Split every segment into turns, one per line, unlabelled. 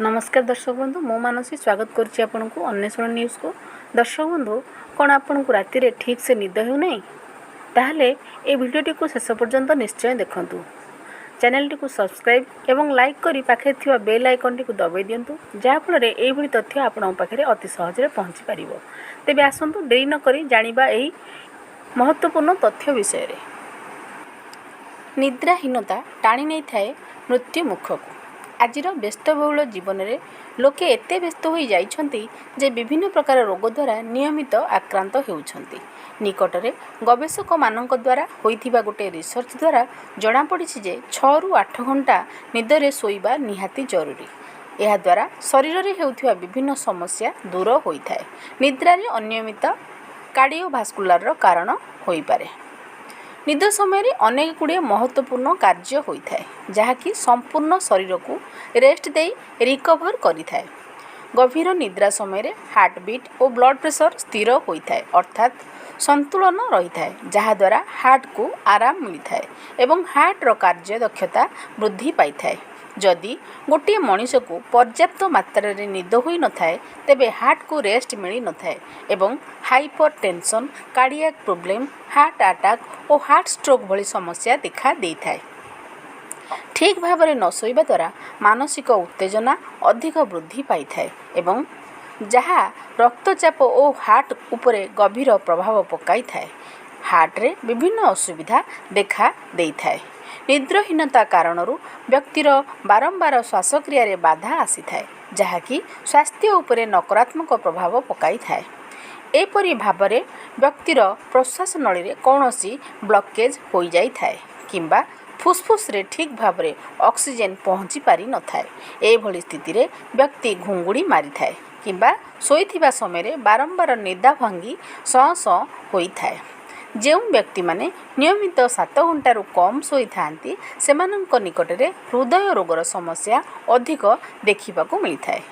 नमस्कार दर्शक बंधु मो मानसी स्वागत करुच्ची आपन को अन्वेषण न्यूज को। दर्शक बंधु कौन आपन को राति रे ठीक से निद हो नहीं ताहले ए वीडियोटी को शेष पर्यंत निश्चय देखंतु। चैनल टी को सब्सक्राइब एवं लाइक करी पाखे थिवा बेल आइकन टी को दबाई दियंतु जहा फल रे एई भली तथ्य आपन पाखे अति सहज रे पहुंची परिबो। तेबे आसंतु देरी न करी जानिबा एई महत्वपूर्ण तथ्य विषय रे। निद्राहीनता टाणी नहीं थाए मृत्यु मुख को। आज व्यस्तबहुल जीवन में लोके एते व्यस्त हो जाइछंती जे विभिन्न प्रकार रोग द्वारा नियमित आक्रांत होउछंती। निकटरे गवेषक मानक द्वारा होइथिबा गोटे रिसर्च द्वारा जणा पड़िछि जे 6 ରୁ 8 घंटा निदरे सोइबा निहाती जरूरी। यह द्वारा शरीर में हेउथिबा विभिन्न समस्या दूर होइथाय। निद्रारे अनियमित कार्डियोभास्कुलर कारण होई पारे। निद समय अनेक गुड़े महत्वपूर्ण कार्य होता है जहाँकि संपूर्ण शरीर को रेस्ट दे रिकवर करिथाए। गभीर निद्रा समय हार्टबीट और ब्लड प्रेशर स्थिर होता है अर्थात संतुलन रही है जहाँ द्वारा हार्ट को आराम मिलता है एवं हार्टर कार्य दक्षता वृद्धि पाई थाए। जदि गोटे मनीष को पर्याप्त मात्रा रे निद होई न थाए तेबे हार्ट को रेस्ट मिली न थाए एवं hypertension, cardiac problem, heart attack और हार्ट स्ट्रोक भली समस्या देखा दे थाए। ठीक भाव में न सोइबा द्वारा मानसिक उत्तेजना अधिक वृद्धि पाई थाए एवं जहाँ रक्तचाप और हार्ट उपरे गभीर प्रभाव पकाई थाए। हार्ट रे विभिन्न असुविधा देखा दे थाए। निद्राहीनता कारणरू व्यक्तिर बारंबार श्वासक्रिया रे बाधा आसी थाए जहाँकि स्वास्थ्य उपरे नकारात्मक प्रभाव पकाई थाए। एपरी भावरे व्यक्तिर प्रश्वास नली रे कौनसी ब्लॉकेज हो जाई थाए किंबा फुसफुस रे ठीक भावरे ऑक्सीजन पहुँची पारि न थाए। एभली स्थिति रे व्यक्ति घुंगुड़ी मारी थाए किंबा सोईथिबा समय रे बारंबार निदा भांगी सौ सौ होई थाए। जो व्यक्ति माने नियमित 7 घंटारू कम सोई थांती सेमानंक निकटरे हृदय रोगर समस्या अधिक देखा मिलता है।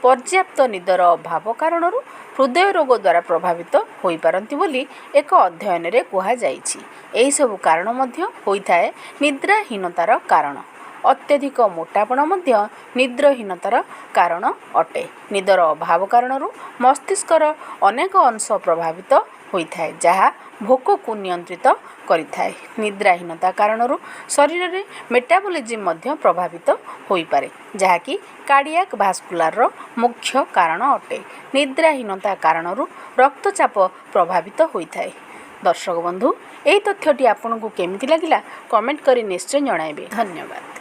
पर्याप्त निदर अभाव कारणरू हृदय रोग द्वारा प्रभावित होई पारंती बोली एक अध्ययन रे कहा जाइछि। एही सब कारण मध्य होइथाए निद्राहीनतार कारण। अत्यधिक मोटापण मध्य निद्राहीनतार कारण अटे। निदर अभाव कारणरू मस्तिष्कर अनेक अंश प्रभावित होइथाए जहाँ भोक को नियंत्रित करिथाए। निद्राहीनता कारणरू शरीर में मेटाबॉलिज्म मध्य प्रभावित होई पारे जहाँ कि कार्डियक भास्कुलर मुख्य कारण अटे। निद्राहीनता कारणरू रक्तचाप प्रभावित होइथाए। दर्शक बंधु एही तथ्यटी आपनको केमिति लागिला कमेंट करी निश्चय जणाइबे। धन्यवाद।